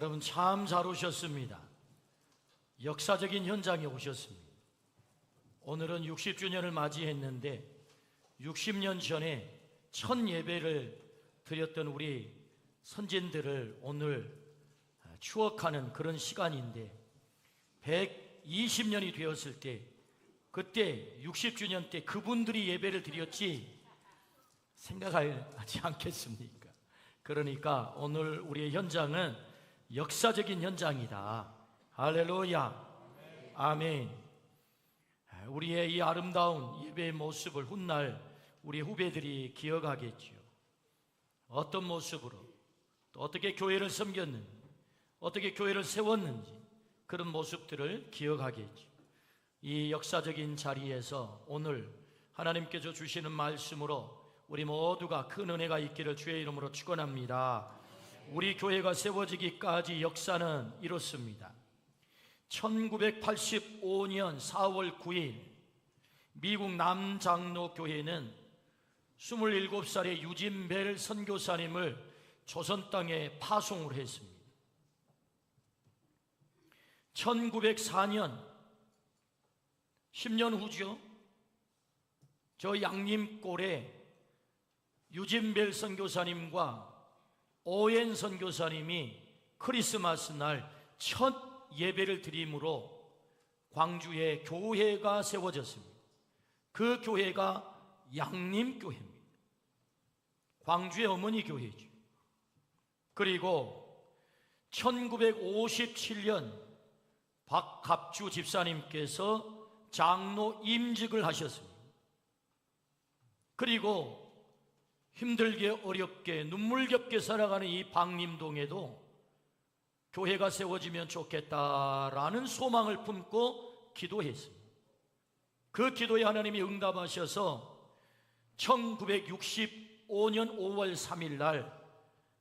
여러분 참 잘 오셨습니다. 역사적인 현장에 오셨습니다. 오늘은 60주년을 맞이했는데 60년 전에 첫 예배를 드렸던 우리 선진들을 오늘 추억하는 그런 시간인데 120년이 되었을 때 그때 60주년 때 그분들이 예배를 드렸지 생각하지 않겠습니까? 그러니까 오늘 우리의 현장은 역사적인 현장이다. 할렐루야. 아멘. 우리의 이 아름다운 예배의 모습을 훗날 우리 후배들이 기억하겠지요. 어떤 모습으로 또 어떻게 교회를 섬겼는지, 어떻게 교회를 세웠는지 그런 모습들을 기억하겠지요. 이 역사적인 자리에서 오늘 하나님께서 주시는 말씀으로 우리 모두가 큰 은혜가 있기를 주의 이름으로 축원합니다. 우리 교회가 세워지기까지 역사는 이렇습니다. 1985년 4월 9일 미국 남장로교회는 27살의 유진벨 선교사님을 조선 땅에 파송을 했습니다. 1904년 10년 후죠. 저 양림골에 유진벨 선교사님과 오엔 선교사님이 크리스마스 날 첫 예배를 드림으로 광주에 교회가 세워졌습니다. 그 교회가 양림교회입니다. 광주의 어머니 교회죠. 그리고 1957년 박갑주 집사님께서 장로 임직을 하셨습니다. 그리고 힘들게 어렵게 눈물겹게 살아가는 이 박림동에도 교회가 세워지면 좋겠다라는 소망을 품고 기도했습니다. 그 기도에 하나님이 응답하셔서 1965년 5월 3일 날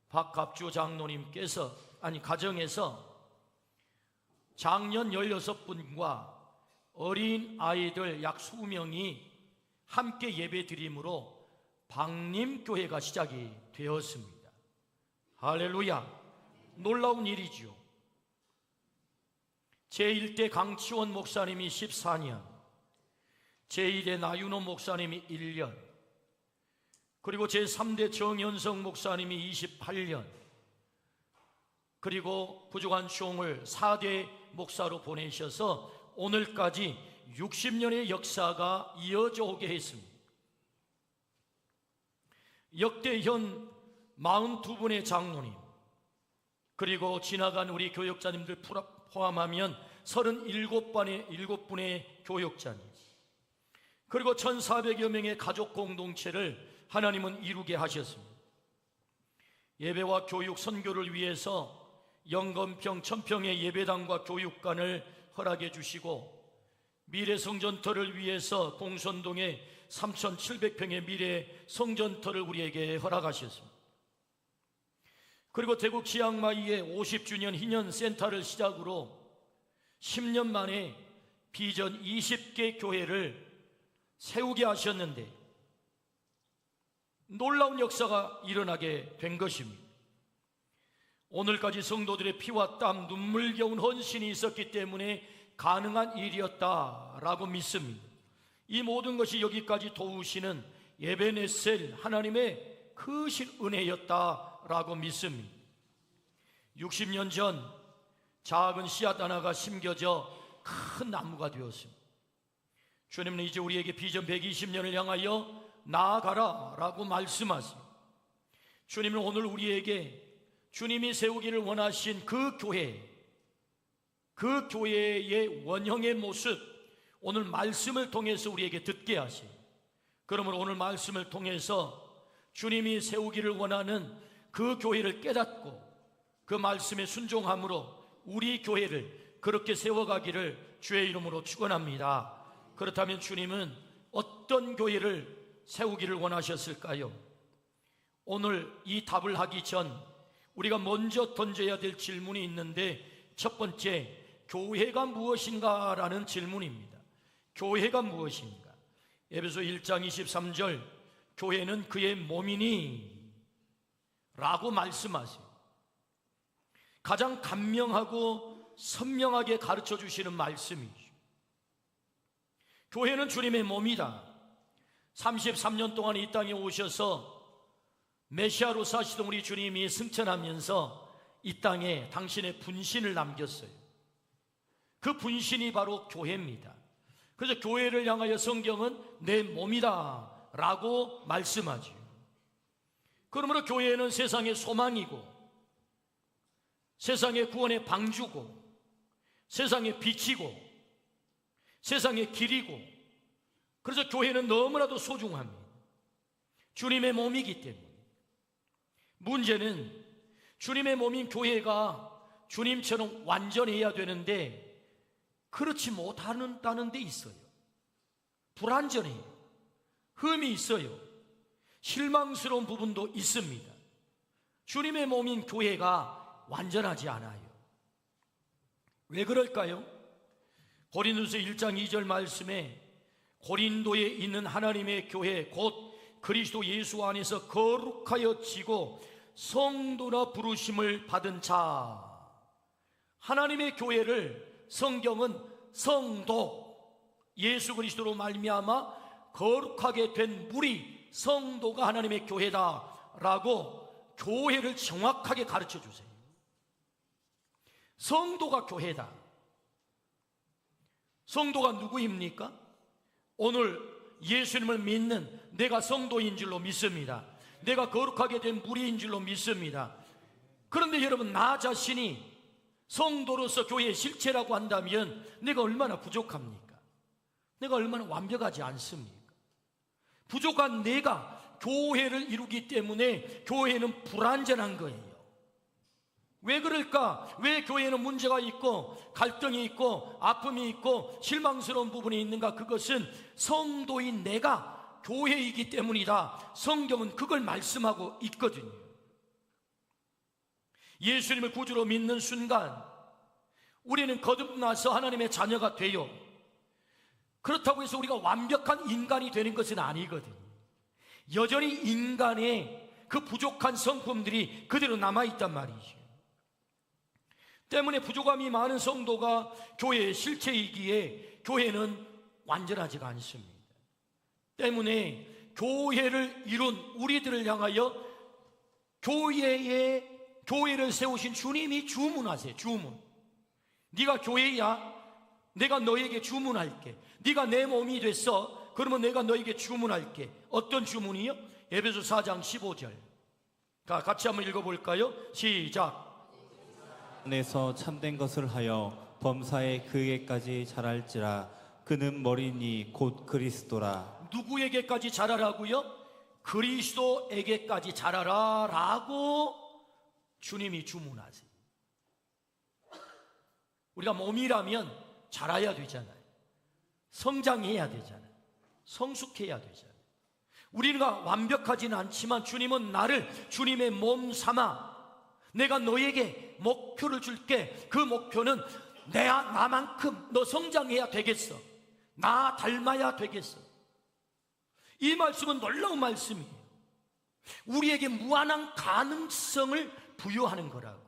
박갑주 장로님께서 가정에서 장년 16분과 어린 아이들 약 20명이 함께 예배 드림으로 박림교회가 시작이 되었습니다. 할렐루야. 놀라운 일이죠. 제1대 강치원 목사님이 14년, 제2대 나윤호 목사님이 1년, 그리고 제3대 정현성 목사님이 28년, 그리고 부족한 총을 4대 목사로 보내셔서 오늘까지 60년의 역사가 이어져 오게 했습니다. 역대 현 42분의 장로님, 그리고 지나간 우리 교역자님들 포함하면 37분의 교역자님, 그리고 1,400여 명의 가족 공동체를 하나님은 이루게 하셨습니다. 예배와 교육, 선교를 위해서 영건평, 천평의 예배당과 교육관을 허락해 주시고 미래 성전터를 위해서 공선동에 3,700평의 미래 성전터를 우리에게 허락하셨습니다. 그리고 대구 치앙마이에 50주년 희년센터를 시작으로 10년 만에 비전 20개 교회를 세우게 하셨는데 놀라운 역사가 일어나게 된 것입니다. 오늘까지 성도들의 피와 땀, 눈물겨운 헌신이 있었기 때문에 가능한 일이었다라고 믿습니다. 이 모든 것이 여기까지 도우시는 에베네셀 하나님의 크신 은혜였다라고 믿습니다. 60년 전 작은 씨앗 하나가 심겨져 큰 나무가 되었습니다. 주님은 이제 우리에게 비전 120년을 향하여 나아가라 라고 말씀하세요. 주님은 오늘 우리에게 주님이 세우기를 원하신 그 교회의 원형의 모습, 오늘 말씀을 통해서 우리에게 듣게 하세요. 그러므로 오늘 말씀을 통해서 주님이 세우기를 원하는 그 교회를 깨닫고 그 말씀에 순종함으로 우리 교회를 그렇게 세워가기를 주의 이름으로 축원합니다. 그렇다면 주님은 어떤 교회를 세우기를 원하셨을까요? 오늘 이 답을 하기 전 우리가 먼저 던져야 될 질문이 있는데 첫 번째, 교회가 무엇인가 라는 질문입니다. 교회가 무엇인가? 에베소 1장 23절, 교회는 그의 몸이니 라고 말씀하세요. 가장 간명하고 선명하게 가르쳐 주시는 말씀이죠. 교회는 주님의 몸이다. 33년 동안 이 땅에 오셔서 메시아로 사시던 우리 주님이 승천하면서 이 땅에 당신의 분신을 남겼어요. 그 분신이 바로 교회입니다. 그래서 교회를 향하여 성경은 내 몸이다 라고 말씀하죠. 그러므로 교회는 세상의 소망이고, 세상의 구원의 방주고, 세상의 빛이고, 세상의 길이고, 그래서 교회는 너무나도 소중합니다. 주님의 몸이기 때문에. 문제는 주님의 몸인 교회가 주님처럼 완전해야 되는데 그렇지 못한다는 데 있어요. 불완전해요. 흠이 있어요. 실망스러운 부분도 있습니다. 주님의 몸인 교회가 완전하지 않아요. 왜 그럴까요? 고린도서 1장 2절 말씀에 고린도에 있는 하나님의 교회 곧 그리스도 예수 안에서 거룩하여지고 성도라 부르심을 받은 자, 하나님의 교회를 성경은 성도, 예수 그리스도로 말미암아 거룩하게 된 무리 성도가 하나님의 교회다라고 교회를 정확하게 가르쳐 주세요. 성도가 교회다. 성도가 누구입니까? 오늘 예수님을 믿는 내가 성도인 줄로 믿습니다. 내가 거룩하게 된 무리인 줄로 믿습니다. 그런데 여러분, 나 자신이 성도로서 교회의 실체라고 한다면 내가 얼마나 부족합니까? 내가 얼마나 완벽하지 않습니까? 부족한 내가 교회를 이루기 때문에 교회는 불완전한 거예요. 왜 그럴까? 왜 교회는 문제가 있고 갈등이 있고 아픔이 있고 실망스러운 부분이 있는가? 그것은 성도인 내가 교회이기 때문이다. 성경은 그걸 말씀하고 있거든요. 예수님을 구주로 믿는 순간 우리는 거듭나서 하나님의 자녀가 돼요. 그렇다고 해서 우리가 완벽한 인간이 되는 것은 아니거든요. 여전히 인간의 그 부족한 성품들이 그대로 남아있단 말이죠. 때문에 부족함이 많은 성도가 교회의 실체이기에 교회는 완전하지가 않습니다. 때문에 교회를 이룬 우리들을 향하여 교회를 세우신 주님이 주문하세요. 주문. 네가 교회야, 내가 너에게 주문할게. 네가 내 몸이 됐어, 그러면 내가 너에게 주문할게. 어떤 주문이요? 에베소 4장 15절 같이 한번 읽어볼까요? 시작. 안에서 참된 것을 하여 범사에 그에게까지 자랄지라. 그는 머리니 곧 그리스도라. 누구에게까지 자라라고요? 그리스도에게까지 자라라 라고 주님이 주문하세요. 우리가 몸이라면 자라야 되잖아요. 성장해야 되잖아요. 성숙해야 되잖아요. 우리가 완벽하지는 않지만 주님은 나를 주님의 몸 삼아 내가 너에게 목표를 줄게. 그 목표는 나만큼 너 성장해야 되겠어. 나 닮아야 되겠어. 이 말씀은 놀라운 말씀이에요. 우리에게 무한한 가능성을 부여하는 거라고.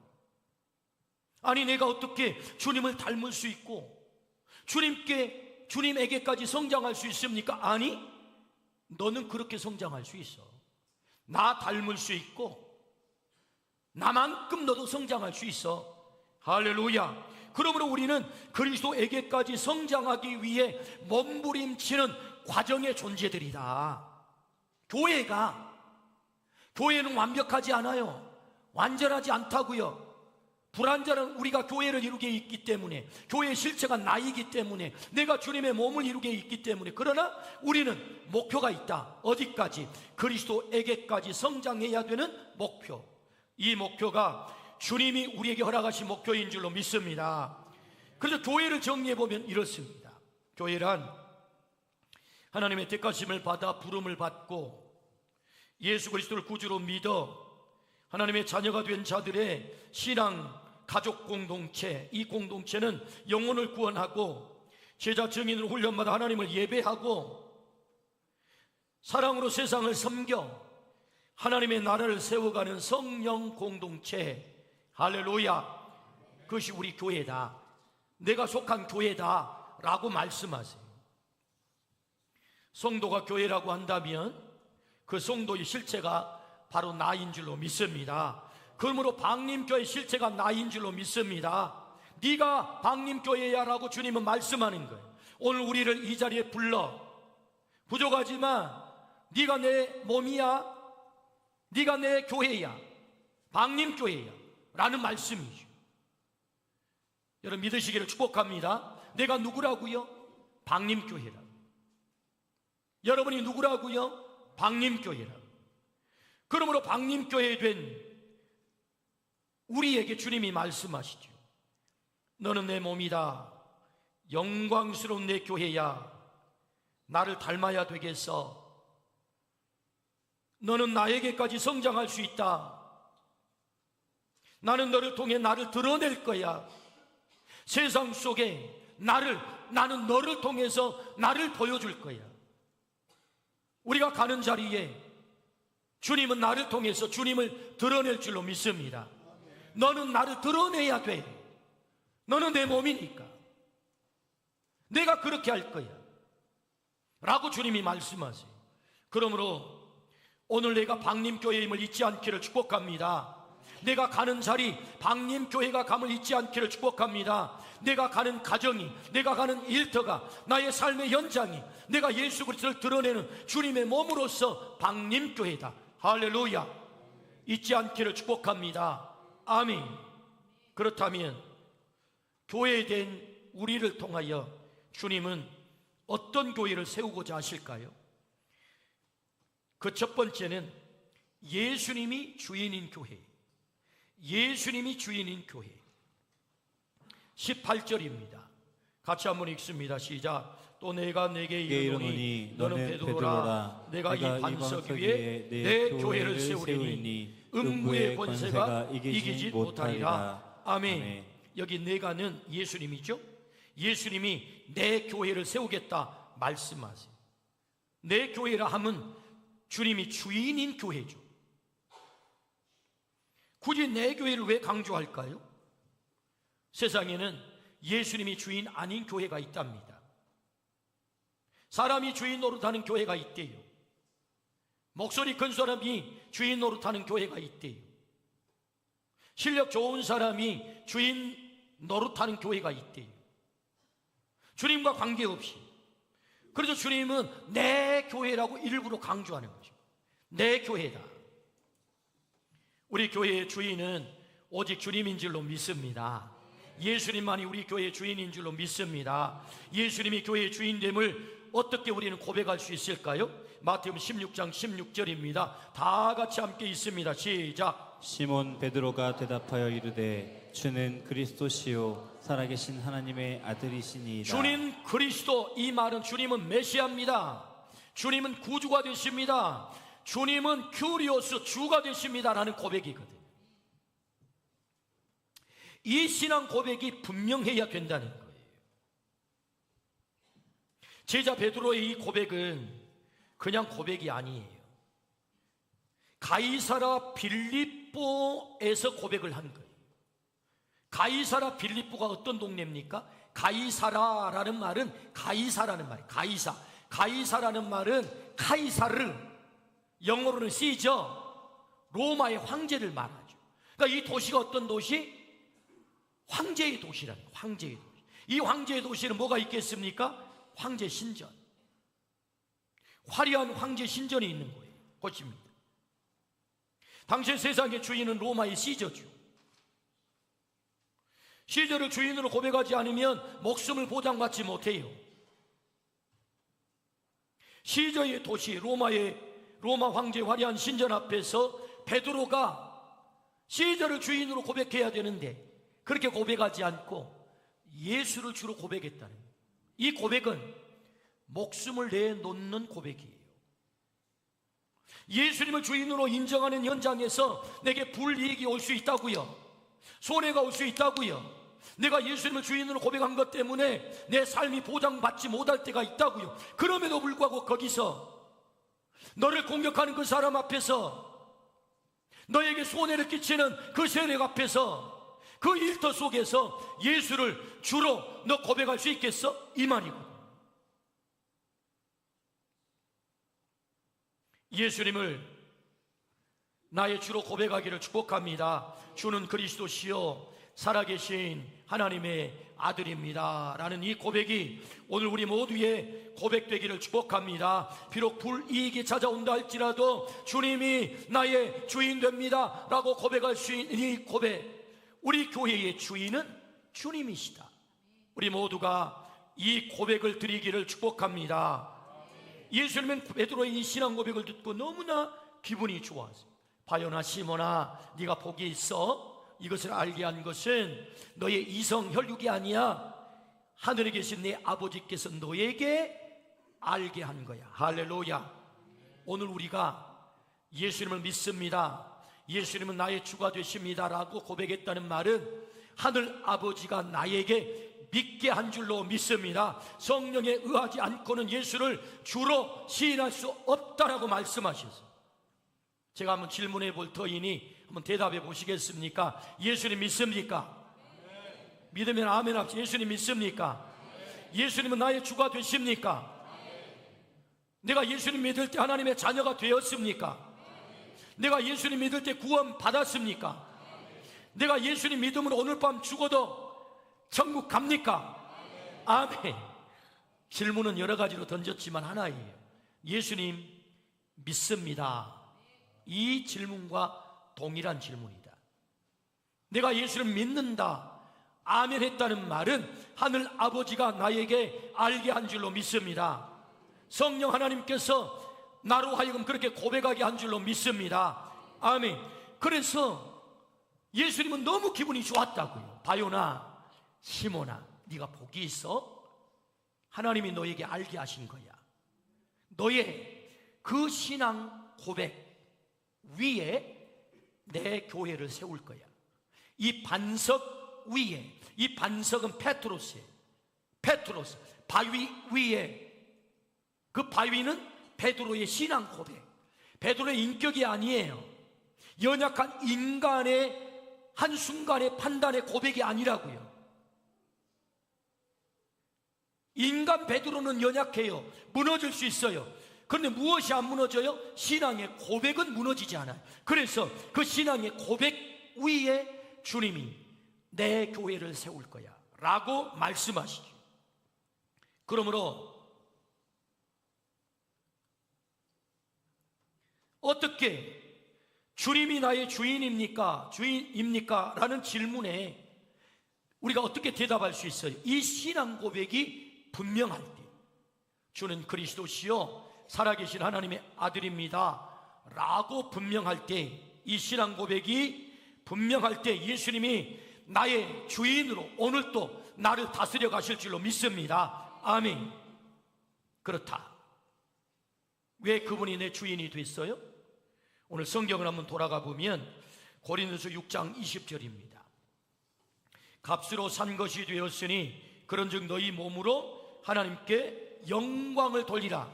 아니, 내가 어떻게 주님을 닮을 수 있고 주님에게까지 성장할 수 있습니까? 아니, 너는 그렇게 성장할 수 있어. 나 닮을 수 있고 나만큼 너도 성장할 수 있어. 할렐루야. 그러므로 우리는 그리스도에게까지 성장하기 위해 몸부림치는 과정의 존재들이다. 교회는 완벽하지 않아요. 완전하지 않다고요. 불완전한 우리가 교회를 이루게 있기 때문에, 교회의 실체가 나이기 때문에, 내가 주님의 몸을 이루게 있기 때문에. 그러나 우리는 목표가 있다. 어디까지? 그리스도에게까지 성장해야 되는 목표. 이 목표가 주님이 우리에게 허락하신 목표인 줄로 믿습니다. 그래서 교회를 정리해보면 이렇습니다. 교회란 하나님의 택하심을 받아 부름을 받고 예수 그리스도를 구주로 믿어 하나님의 자녀가 된 자들의 신앙 가족 공동체, 이 공동체는 영혼을 구원하고 제자 증인으로 훈련받아 하나님을 예배하고 사랑으로 세상을 섬겨 하나님의 나라를 세워가는 성령 공동체. 할렐루야. 그것이 우리 교회다, 내가 속한 교회다 라고 말씀하세요. 성도가 교회라고 한다면 그 성도의 실체가 바로 나인 줄로 믿습니다. 그러므로 방림교회 실체가 나인 줄로 믿습니다. 네가 방림교회야 라고 주님은 말씀하는 거예요. 오늘 우리를 이 자리에 불러, 부족하지만 네가 내 몸이야, 네가 내 교회야, 방림교회야 라는 말씀이죠. 여러분 믿으시기를 축복합니다. 내가 누구라고요? 방림교회라고. 여러분이 누구라고요? 방림교회라고. 그러므로 방림교회 된 우리에게 주님이 말씀하시죠. 너는 내 몸이다, 영광스러운 내 교회야, 나를 닮아야 되겠어. 너는 나에게까지 성장할 수 있다. 나는 너를 통해 나를 드러낼 거야. 세상 속에 나는 너를 통해서 나를 보여줄 거야. 우리가 가는 자리에 주님은 나를 통해서 주님을 드러낼 줄로 믿습니다. 너는 나를 드러내야 돼. 너는 내 몸이니까 내가 그렇게 할 거야 라고 주님이 말씀하세요. 그러므로 오늘 내가 방림교회임을 잊지 않기를 축복합니다. 내가 가는 자리 방림교회가 감을 잊지 않기를 축복합니다. 내가 가는 가정이, 내가 가는 일터가, 나의 삶의 현장이 내가 예수 그리스도를 드러내는 주님의 몸으로서 방림교회다. 할렐루야. 잊지 않기를 축복합니다. 아멘. 그렇다면 교회에 된 우리를 통하여 주님은 어떤 교회를 세우고자 하실까요? 그 첫 번째는 예수님이 주인인 교회. 예수님이 주인인 교회. 18절입니다. 같이 한번 읽습니다. 시작. 또 내가 내게 이르노니 너는 베드로라. 내가 이 반석 위에 내 교회를 세우리니 음부의 권세가 이기지 못하리라. 아멘. 여기 내가는 예수님이죠. 예수님이 내 교회를 세우겠다 말씀하세요. 내 교회라 하면 주님이 주인인 교회죠. 굳이 내 교회를 왜 강조할까요? 세상에는 예수님이 주인 아닌 교회가 있답니다. 사람이 주인 노릇하는 교회가 있대요. 목소리 큰 사람이 주인 노릇하는 교회가 있대요. 실력 좋은 사람이 주인 노릇하는 교회가 있대요. 주님과 관계없이. 그래서 주님은 내 교회라고 일부러 강조하는 거죠. 내 교회다. 우리 교회의 주인은 오직 주님인 줄로 믿습니다. 예수님만이 우리 교회의 주인인 줄로 믿습니다. 예수님이 교회의 주인됨을 어떻게 우리는 고백할 수 있을까요? 마태복음 16장 16절입니다. 다 같이 함께 있습니다. 시작. 시몬 베드로가 대답하여 이르되 주는 그리스도시요 살아계신 하나님의 아들이시니이다. 주님 그리스도, 이 말은 주님은 메시아입니다. 주님은 구주가 되십니다. 주님은 큐리오스, 주가 되십니다 라는 고백이거든요. 이 신앙 고백이 분명해야 된다는 거예요. 제자 베드로의 이 고백은 그냥 고백이 아니에요. 가이사라 빌립보에서 고백을 한 거예요. 가이사라 빌립보가 어떤 동네입니까? 가이사라라는 말은 가이사라는 말이에요. 가이사라는 말은 카이사르, 영어로는 시저, 로마의 황제를 말하죠. 그러니까 이 도시가 어떤 도시? 황제의 도시라는 거예요. 황제의 도시. 이 황제의 도시는 뭐가 있겠습니까? 황제 신전, 화려한 황제 신전이 있는 거예요. 것입니다. 당시 세상의 주인은 로마의 시저죠. 시저를 주인으로 고백하지 않으면 목숨을 보장받지 못해요. 시저의 도시 로마 황제의 화려한 신전 앞에서 베드로가 시저를 주인으로 고백해야 되는데 그렇게 고백하지 않고 예수를 주로 고백했다는 거예요. 이 고백은 목숨을 내놓는 고백이에요. 예수님을 주인으로 인정하는 현장에서 내게 불이익이 올 수 있다고요. 손해가 올 수 있다고요. 내가 예수님을 주인으로 고백한 것 때문에 내 삶이 보장받지 못할 때가 있다고요. 그럼에도 불구하고 거기서 너를 공격하는 그 사람 앞에서, 너에게 손해를 끼치는 그 세력 앞에서, 그 일터 속에서 예수를 주로 너 고백할 수 있겠어? 이 말이거든. 예수님을 나의 주로 고백하기를 축복합니다. 주는 그리스도시요 살아계신 하나님의 아들입니다 라는 이 고백이 오늘 우리 모두의 고백되기를 축복합니다. 비록 불이익이 찾아온다 할지라도 주님이 나의 주인 됩니다 라고 고백할 수 있는 이 고백, 우리 교회의 주인은 주님이시다. 우리 모두가 이 고백을 드리기를 축복합니다. 예수님은 베드로의 이 신앙 고백을 듣고 너무나 기분이 좋았어요. 바요나 시몬아, 네가 복이 있어. 이것을 알게 한 것은 너의 이성 혈육이 아니야. 하늘에 계신 네 아버지께서 너에게 알게 한 거야. 할렐루야. 오늘 우리가 예수님을 믿습니다, 예수님은 나의 주가 되십니다 라고 고백했다는 말은 하늘 아버지가 나에게 믿게 한 줄로 믿습니다. 성령에 의하지 않고는 예수를 주로 시인할 수 없다라고 말씀하셨어요. 제가 한번 질문해 볼 터이니 한번 대답해 보시겠습니까? 예수님 믿습니까? 네. 믿으면 아멘 합시다. 예수님 믿습니까? 네. 예수님은 나의 주가 되십니까? 네. 내가 예수님 믿을 때 하나님의 자녀가 되었습니까? 네. 내가 예수님 믿을 때 구원 받았습니까? 네. 내가 예수님 믿음으로 오늘 밤 죽어도 천국 갑니까? 네. 아멘. 질문은 여러 가지로 던졌지만 하나예요. 예수님 믿습니다. 이 질문과 동일한 질문이다. 내가 예수를 믿는다, 아멘 했다는 말은 하늘 아버지가 나에게 알게 한 줄로 믿습니다. 성령 하나님께서 나로 하여금 그렇게 고백하게 한 줄로 믿습니다. 아멘. 그래서 예수님은 너무 기분이 좋았다고요. 바요나 시몬아, 네가 복이 있어. 하나님이 너에게 알게 하신 거야. 너의 그 신앙 고백 위에 내 교회를 세울 거야. 이 반석 위에, 이 반석은 페트로스예요. 페트로스, 바위 위에, 그 바위는 베드로의 신앙 고백, 베드로의 인격이 아니에요. 연약한 인간의 한순간의 판단의 고백이 아니라고요. 인간 베드로는 연약해요. 무너질 수 있어요. 그런데 무엇이 안 무너져요? 신앙의 고백은 무너지지 않아요. 그래서 그 신앙의 고백 위에 주님이 내 교회를 세울 거야 라고 말씀하시죠. 그러므로 어떻게 주님이 나의 주인입니까? 주인입니까? 라는 질문에 우리가 어떻게 대답할 수 있어요? 이 신앙 고백이 분명할 때, 주는 그리스도시요 살아계신 하나님의 아들입니다 라고 분명할 때, 이 신앙 고백이 분명할 때 예수님이 나의 주인으로 오늘도 나를 다스려 가실 줄로 믿습니다. 아멘. 그렇다. 왜 그분이 내 주인이 됐어요? 오늘 성경을 한번 돌아가 보면 고린도서 6장 20절입니다. 값으로 산 것이 되었으니 그런즉 너희 몸으로 하나님께 영광을 돌리라.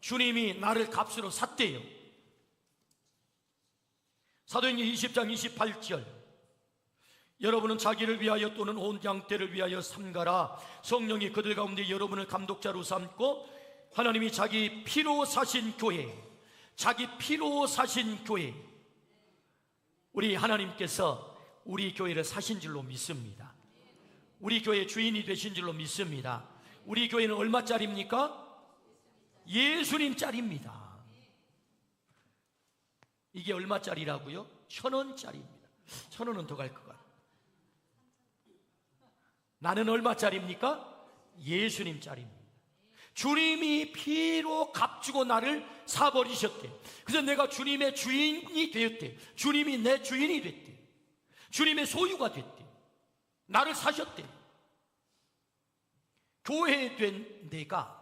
주님이 나를 값으로 샀대요. 사도행전 20장 28절, 여러분은 자기를 위하여 또는 온 양떼를 위하여 삼가라. 성령이 그들 가운데 여러분을 감독자로 삼고 하나님이 자기 피로 사신 교회, 자기 피로 사신 교회, 우리 하나님께서 우리 교회를 사신 줄로 믿습니다. 우리 교회 주인이 되신 줄로 믿습니다. 우리 교회는 얼마짜리입니까? 예수님짜리입니다. 이게 얼마짜리라고요? 1,000원짜리입니다. 1,000원은 더 갈 것 같아요. 나는 얼마짜리입니까? 예수님짜리입니다. 주님이 피로 값주고 나를 사버리셨대. 그래서 내가 주님의 주인이 되었대. 주님이 내 주인이 됐대. 주님의 소유가 됐대. 나를 사셨대. 교회된 내가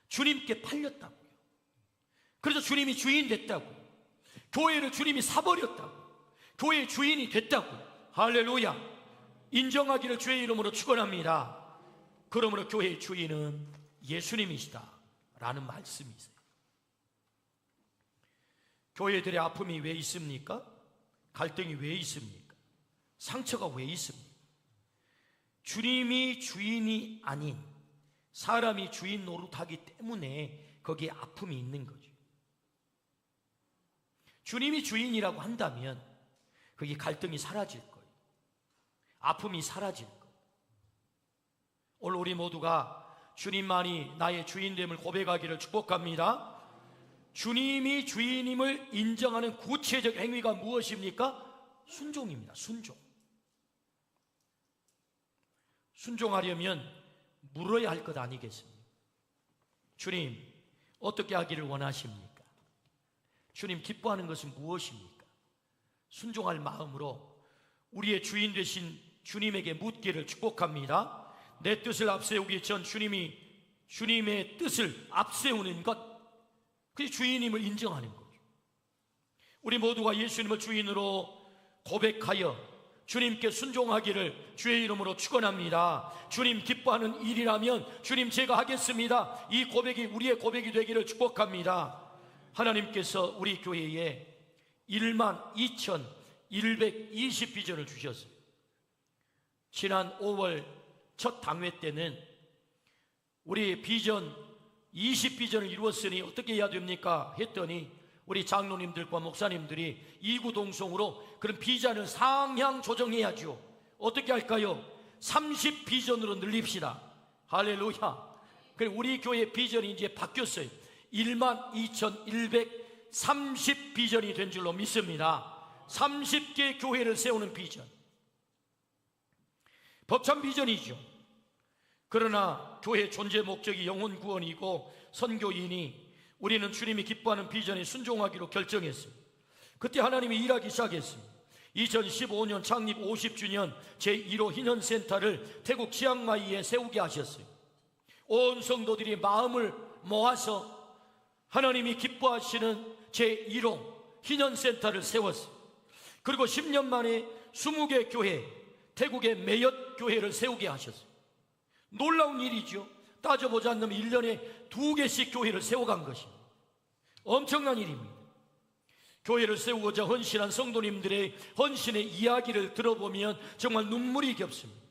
주님께 팔렸다고요. 그래서 주님이 주인 됐다고. 교회를 주님이 사버렸다고. 교회의 주인이 됐다고. 할렐루야. 인정하기를 주의 이름으로 축원합니다. 그러므로 교회의 주인은 예수님이시다 라는 말씀이세요. 교회들의 아픔이 왜 있습니까? 갈등이 왜 있습니까? 상처가 왜 있습니까? 주님이 주인이 아닌 사람이 주인 노릇하기 때문에 거기에 아픔이 있는 거죠. 주님이 주인이라고 한다면 거기 갈등이 사라질 거예요. 아픔이 사라질 거예요. 오늘 우리 모두가 주님만이 나의 주인됨을 고백하기를 축복합니다. 주님이 주인임을 인정하는 구체적 행위가 무엇입니까? 순종입니다. 순종. 순종하려면 물어야 할 것 아니겠습니까? 주님, 어떻게 하기를 원하십니까? 주님, 기뻐하는 것은 무엇입니까? 순종할 마음으로 우리의 주인 되신 주님에게 묻기를 축복합니다. 내 뜻을 앞세우기 전 주님의 뜻을 앞세우는 것, 그게 주인임을 인정하는 거죠. 우리 모두가 예수님을 주인으로 고백하여 주님께 순종하기를 주의 이름으로 축원합니다. 주님 기뻐하는 일이라면 주님 제가 하겠습니다. 이 고백이 우리의 고백이 되기를 축복합니다. 하나님께서 우리 교회에 12,120 비전을 주셨어요. 지난 5월 첫 당회 때는 우리 비전 20비전을 이루었으니 어떻게 해야 됩니까? 했더니 우리 장로님들과 목사님들이 이구동성으로 그런 비전을 상향 조정해야죠. 어떻게 할까요? 30비전으로 늘립시다. 할렐루야. 그리고 우리 교회 비전이 이제 바뀌었어요. 12,130비전이 된 줄로 믿습니다. 30개 교회를 세우는 비전, 벅찬 비전이죠. 그러나 교회 존재 목적이 영혼 구원이고 선교이니 우리는 주님이 기뻐하는 비전에 순종하기로 결정했습니다. 그때 하나님이 일하기 시작했습니다. 2015년 창립 50주년 제1호 희년센터를 태국 치앙마이에 세우게 하셨어요. 온 성도들이 마음을 모아서 하나님이 기뻐하시는 제1호 희년센터를 세웠어요. 그리고 10년 만에 20개 교회, 태국의 몇몇 교회를 세우게 하셨어요. 놀라운 일이죠. 따져보지 않으면 1년에 2개씩 교회를 세워간 것입니다. 엄청난 일입니다. 교회를 세우고자 헌신한 성도님들의 헌신의 이야기를 들어보면 정말 눈물이 겹습니다.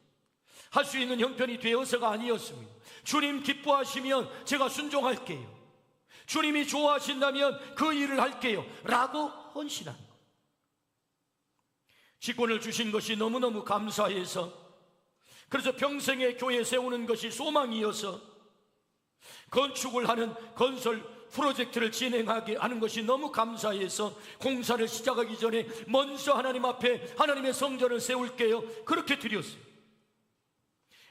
할 수 있는 형편이 되어서가 아니었습니다. 주님 기뻐하시면 제가 순종할게요. 주님이 좋아하신다면 그 일을 할게요 라고 헌신한 것. 직권을 주신 것이 너무너무 감사해서, 그래서 평생에 교회 세우는 것이 소망이어서 건축을 하는 건설 프로젝트를 진행하게 하는 것이 너무 감사해서 공사를 시작하기 전에 먼저 하나님 앞에 하나님의 성전을 세울게요 그렇게 드렸어요.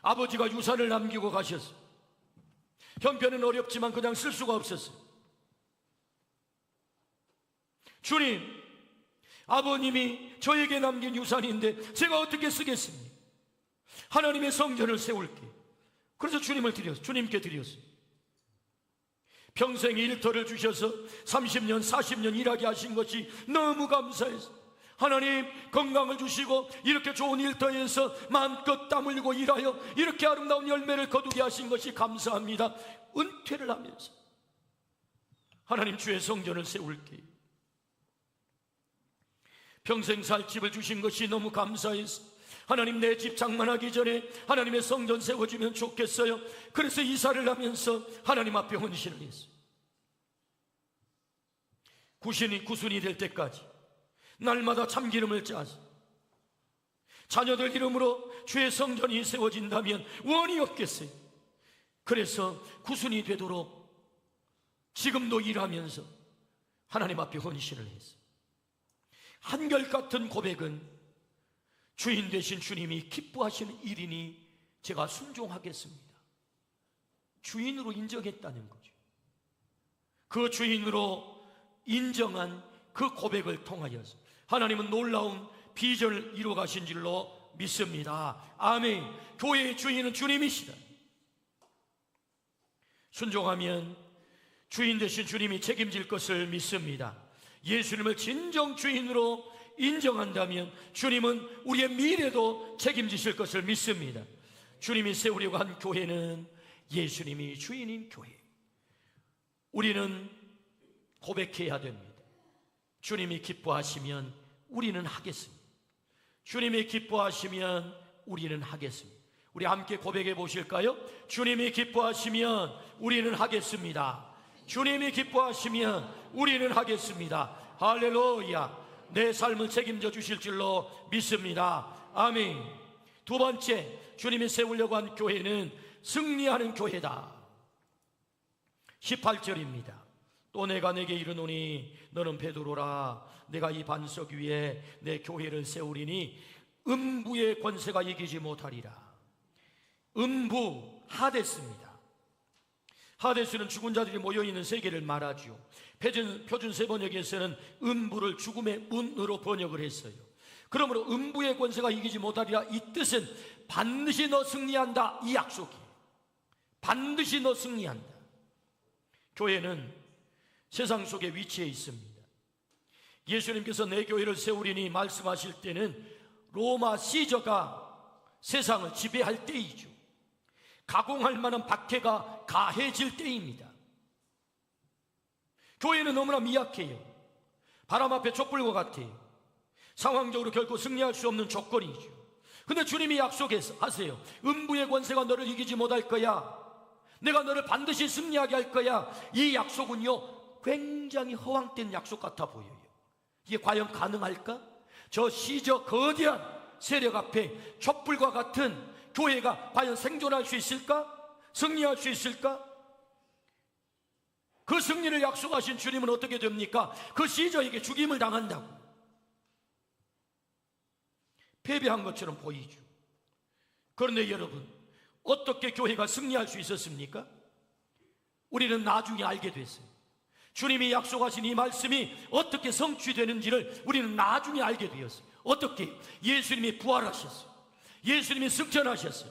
아버지가 유산을 남기고 가셨어요. 형편은 어렵지만 그냥 쓸 수가 없었어요. 주님, 아버님이 저에게 남긴 유산인데 제가 어떻게 쓰겠습니까? 하나님의 성전을 세울게. 그래서 주님께 드렸어요. 평생 일터를 주셔서 30년 40년 일하게 하신 것이 너무 감사해서, 하나님 건강을 주시고 이렇게 좋은 일터에서 마음껏 땀 흘리고 일하여 이렇게 아름다운 열매를 거두게 하신 것이 감사합니다. 은퇴를 하면서 하나님 주의 성전을 세울게. 평생 살 집을 주신 것이 너무 감사해서 하나님 내 집 장만하기 전에 하나님의 성전 세워주면 좋겠어요. 그래서 이사를 하면서 하나님 앞에 헌신을 했어요. 구순이 될 때까지 날마다 참기름을 짜서 자녀들 이름으로 주의 성전이 세워진다면 원이 없겠어요. 그래서 구순이 되도록 지금도 일하면서 하나님 앞에 헌신을 했어요. 한결같은 고백은 주인 되신 주님이 기뻐하시는 일이니 제가 순종하겠습니다. 주인으로 인정했다는 거죠. 그 주인으로 인정한 그 고백을 통하여서 하나님은 놀라운 비전을 이루어 가신 줄로 믿습니다. 아멘. 교회의 주인은 주님이시다. 순종하면 주인 되신 주님이 책임질 것을 믿습니다. 예수님을 진정 주인으로 인정한다면 주님은 우리의 미래도 책임지실 것을 믿습니다. 주님이 세우려고 한 교회는 예수님이 주인인 교회. 우리는 고백해야 됩니다. 주님이 기뻐하시면 우리는 하겠습니다. 주님이 기뻐하시면 우리는 하겠습니다. 우리 함께 고백해 보실까요? 주님이 기뻐하시면 우리는 하겠습니다. 주님이 기뻐하시면 우리는 하겠습니다. 할렐루야. 내 삶을 책임져 주실 줄로 믿습니다. 아멘. 두 번째, 주님이 세우려고 한 교회는 승리하는 교회다. 18절입니다. 또 내가 내게 이르노니 너는 베드로라. 내가 이 반석 위에 내 교회를 세우리니 음부의 권세가 이기지 못하리라. 음부, 하데스입니다. 하데스는 죽은 자들이 모여있는 세계를 말하죠. 표준 세번역에서는 음부를 죽음의 문으로 번역을 했어요. 그러므로 음부의 권세가 이기지 못하리라, 이 뜻은 반드시 너 승리한다, 이 약속이에요. 반드시 너 승리한다. 교회는 세상 속에 위치해 있습니다. 예수님께서 내 교회를 세우리니 말씀하실 때는 로마 시저가 세상을 지배할 때이죠. 가공할 만한 박해가 가해질 때입니다. 교회는 너무나 미약해요. 바람 앞에 촛불과 같아요. 상황적으로 결코 승리할 수 없는 조건이죠. 근데 주님이 약속하세요. 음부의 권세가 너를 이기지 못할 거야. 내가 너를 반드시 승리하게 할 거야. 이 약속은요, 굉장히 허황된 약속 같아 보여요. 이게 과연 가능할까? 저 시저 거대한 세력 앞에 촛불과 같은 교회가 과연 생존할 수 있을까? 승리할 수 있을까? 그 승리를 약속하신 주님은 어떻게 됩니까? 그 시저에게 죽임을 당한다고. 패배한 것처럼 보이죠. 그런데 여러분, 어떻게 교회가 승리할 수 있었습니까? 우리는 나중에 알게 됐어요. 주님이 약속하신 이 말씀이 어떻게 성취되는지를 우리는 나중에 알게 되었어요. 어떻게? 예수님이 부활하셨어요. 예수님이 승천하셨어요.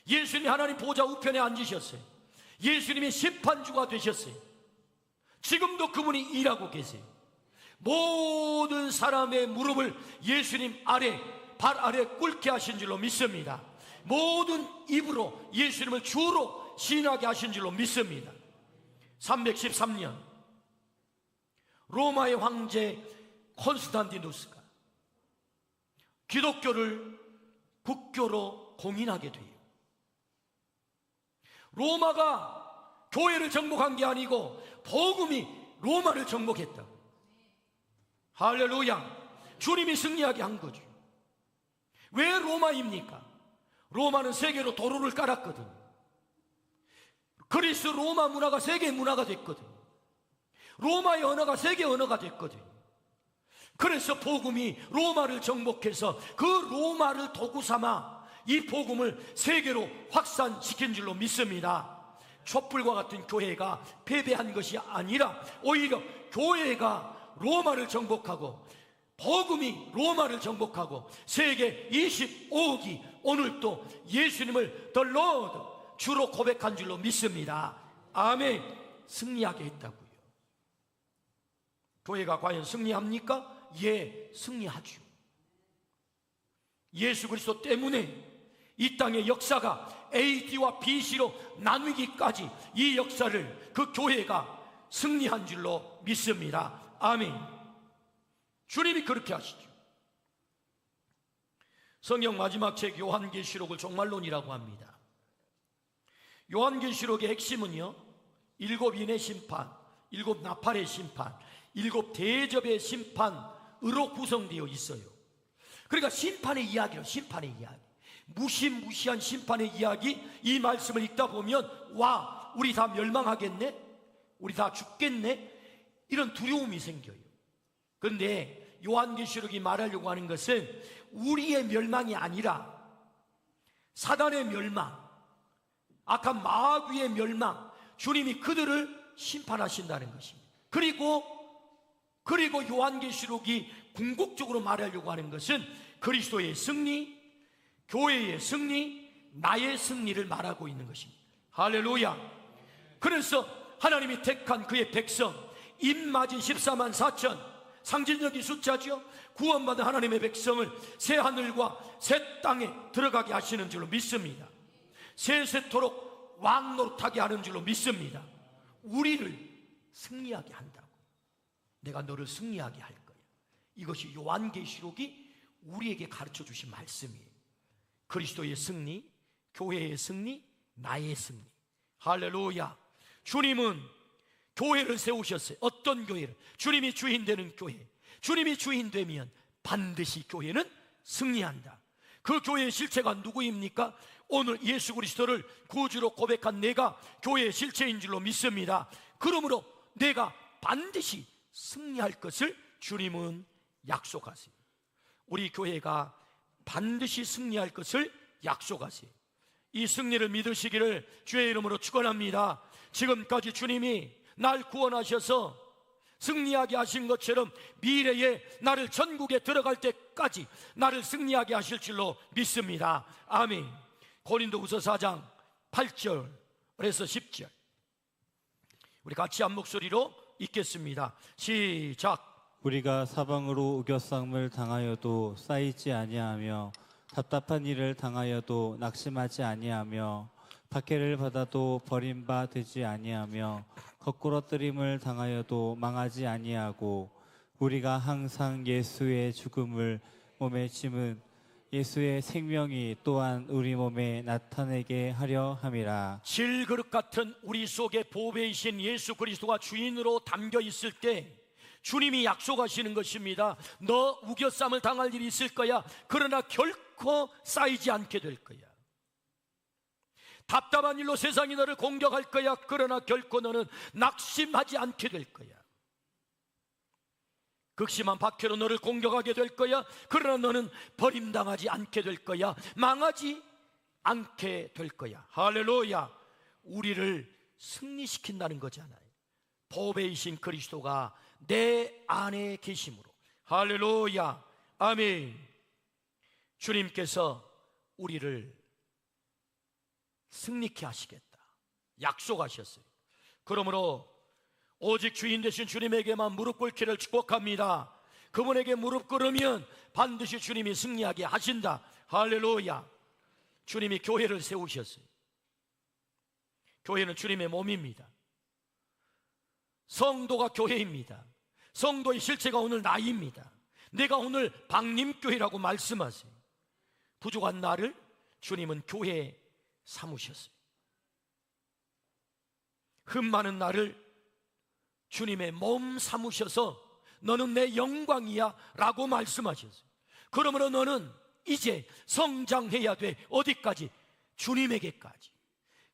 예수님이 하나님 보좌 우편에 앉으셨어요. 예수님이 심판주가 되셨어요. 지금도 그분이 일하고 계세요. 모든 사람의 무릎을 예수님 아래, 발 아래 꿇게 하신 줄로 믿습니다. 모든 입으로 예수님을 주로 시인하게 하신 줄로 믿습니다. 313년 로마의 황제 콘스탄티누스가 기독교를 국교로 공인하게 돼요. 로마가 교회를 정복한 게 아니고 복음이 로마를 정복했다. 할렐루야. 주님이 승리하게 한 거죠. 왜 로마입니까? 로마는 세계로 도로를 깔았거든. 그리스 로마 문화가 세계 문화가 됐거든. 로마의 언어가 세계 언어가 됐거든. 그래서 복음이 로마를 정복해서 그 로마를 도구 삼아 이 복음을 세계로 확산시킨 줄로 믿습니다. 촛불과 같은 교회가 패배한 것이 아니라 오히려 교회가 로마를 정복하고 복음이 로마를 정복하고 세계 25억이 오늘 또 예수님을 The Lord 주로 고백한 줄로 믿습니다. 아멘. 승리하게 했다고요. 교회가 과연 승리합니까? 예, 승리하죠. 예수 그리스도 때문에 이 땅의 역사가 AD와 BC로 나누기까지 이 역사를 그 교회가 승리한 줄로 믿습니다. 아멘. 주님이 그렇게 하시죠. 성경 마지막 책 요한계시록을 종말론이라고 합니다. 요한계시록의 핵심은요, 7인의 심판, 7 나팔의 심판, 7 대접의 심판으로 구성되어 있어요. 그러니까 심판의 이야기로, 심판의 이야기, 무시무시한 심판의 이야기. 이 말씀을 읽다 보면 와, 우리 다 멸망하겠네, 우리 다 죽겠네, 이런 두려움이 생겨요. 그런데 요한계시록이 말하려고 하는 것은 우리의 멸망이 아니라 사단의 멸망, 악한 마귀의 멸망, 주님이 그들을 심판하신다는 것입니다. 그리고 요한계시록이 궁극적으로 말하려고 하는 것은 그리스도의 승리, 교회의 승리, 나의 승리를 말하고 있는 것입니다. 할렐루야. 그래서 하나님이 택한 그의 백성, 입맞은 14만 4천, 상징적인 숫자죠. 구원받은 하나님의 백성을 새 하늘과 새 땅에 들어가게 하시는 줄로 믿습니다. 세세토록 왕노릇하게 하는 줄로 믿습니다. 우리를 승리하게 한다고. 내가 너를 승리하게 할 거야. 이것이 요한계시록이 우리에게 가르쳐 주신 말씀이에요. 그리스도의 승리, 교회의 승리, 나의 승리. 할렐루야. 주님은 교회를 세우셨어요. 어떤 교회를? 주님이 주인 되는 교회. 주님이 주인 되면 반드시 교회는 승리한다. 그 교회의 실체가 누구입니까? 오늘 예수 그리스도를 구주로 고백한 내가 교회의 실체인 줄로 믿습니다. 그러므로 내가 반드시 승리할 것을 주님은 약속하세요. 우리 교회가 반드시 승리할 것을 약속하세요. 이 승리를 믿으시기를 주의 이름으로 축원합니다. 지금까지 주님이 날 구원하셔서 승리하게 하신 것처럼 미래에 나를 천국에 들어갈 때까지 나를 승리하게 하실 줄로 믿습니다. 아멘. 고린도후서 4장 8절에서 10절 우리 같이 한 목소리로 읽겠습니다. 시작. 우리가 사방으로 우겨싸움을 당하여도 쌓이지 아니하며 답답한 일을 당하여도 낙심하지 아니하며 박해를 받아도 버림바 되지 아니하며 거꾸러뜨림을 당하여도 망하지 아니하고 우리가 항상 예수의 죽음을 몸에 짐은 예수의 생명이 또한 우리 몸에 나타내게 하려 함이라. 질그릇 같은 우리 속에 보배이신 예수 그리스도가 주인으로 담겨 있을 때 주님이 약속하시는 것입니다. 너 우겨쌈을 당할 일이 있을 거야. 그러나 결코 쌓이지 않게 될 거야. 답답한 일로 세상이 너를 공격할 거야. 그러나 결코 너는 낙심하지 않게 될 거야. 극심한 박해로 너를 공격하게 될 거야. 그러나 너는 버림당하지 않게 될 거야. 망하지 않게 될 거야. 할렐루야. 우리를 승리시킨다는 거잖아요. 보배이신 그리스도가 내 안에 계심으로. 할렐루야. 아멘. 주님께서 우리를 승리케 하시겠다 약속하셨어요. 그러므로 오직 주인 되신 주님에게만 무릎 꿇기를 축복합니다. 그분에게 무릎 꿇으면 반드시 주님이 승리하게 하신다. 할렐루야. 주님이 교회를 세우셨어요. 교회는 주님의 몸입니다. 성도가 교회입니다. 성도의 실체가 오늘 나입니다. 내가 오늘 방림교회라고 말씀하세요. 부족한 나를 주님은 교회에 삼으셨어요. 흠 많은 나를 주님의 몸 삼으셔서 너는 내 영광이야 라고 말씀하셨어요. 그러므로 너는 이제 성장해야 돼. 어디까지? 주님에게까지,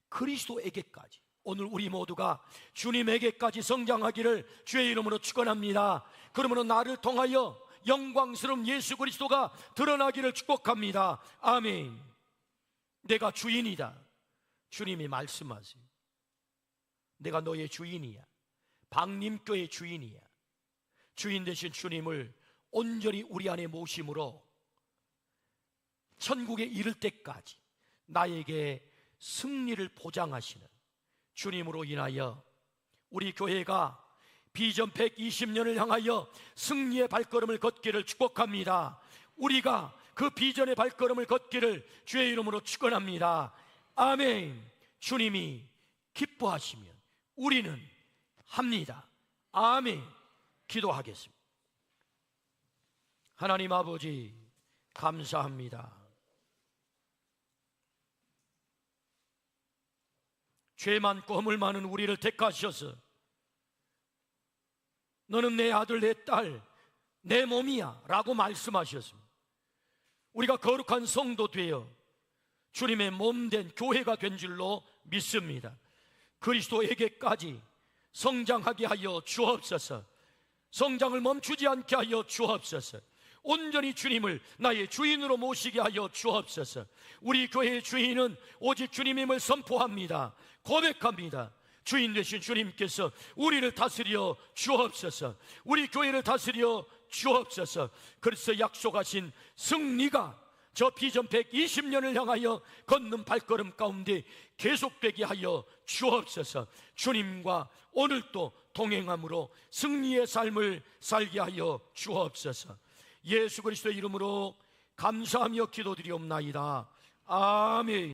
그리스도에게까지. 오늘 우리 모두가 주님에게까지 성장하기를 주의 이름으로 축원합니다. 그러므로 나를 통하여 영광스러운 예수 그리스도가 드러나기를 축복합니다. 아멘. 내가 주인이다. 주님이 말씀하세요. 내가 너의 주인이야. 방림교의 주인이야. 주인 되신 주님을 온전히 우리 안에 모심으로 천국에 이를 때까지 나에게 승리를 보장하시는 주님으로 인하여 우리 교회가 비전 120년을 향하여 승리의 발걸음을 걷기를 축복합니다. 우리가 그 비전의 발걸음을 걷기를 주의 이름으로 축원합니다. 아멘. 주님이 기뻐하시면 우리는 합니다. 아멘. 기도하겠습니다. 하나님 아버지 감사합니다. 죄 많고 허물 많은 우리를 택하셔서 너는 내 아들 내 딸 내 몸이야 라고 말씀하셨습니다. 우리가 거룩한 성도 되어 주님의 몸된 교회가 된 줄로 믿습니다. 그리스도에게까지 성장하게 하여 주옵소서. 성장을 멈추지 않게 하여 주옵소서. 온전히 주님을 나의 주인으로 모시게 하여 주옵소서. 우리 교회의 주인은 오직 주님임을 선포합니다. 고백합니다. 주인 되신 주님께서 우리를 다스려 주옵소서. 우리 교회를 다스려 주옵소서. 그래서 약속하신 승리가 저 비전 120년을 향하여 걷는 발걸음 가운데 계속되게 하여 주옵소서. 주님과 오늘도 동행함으로 승리의 삶을 살게 하여 주옵소서. 예수 그리스도의 이름으로 감사하며 기도드리옵나이다. 아멘.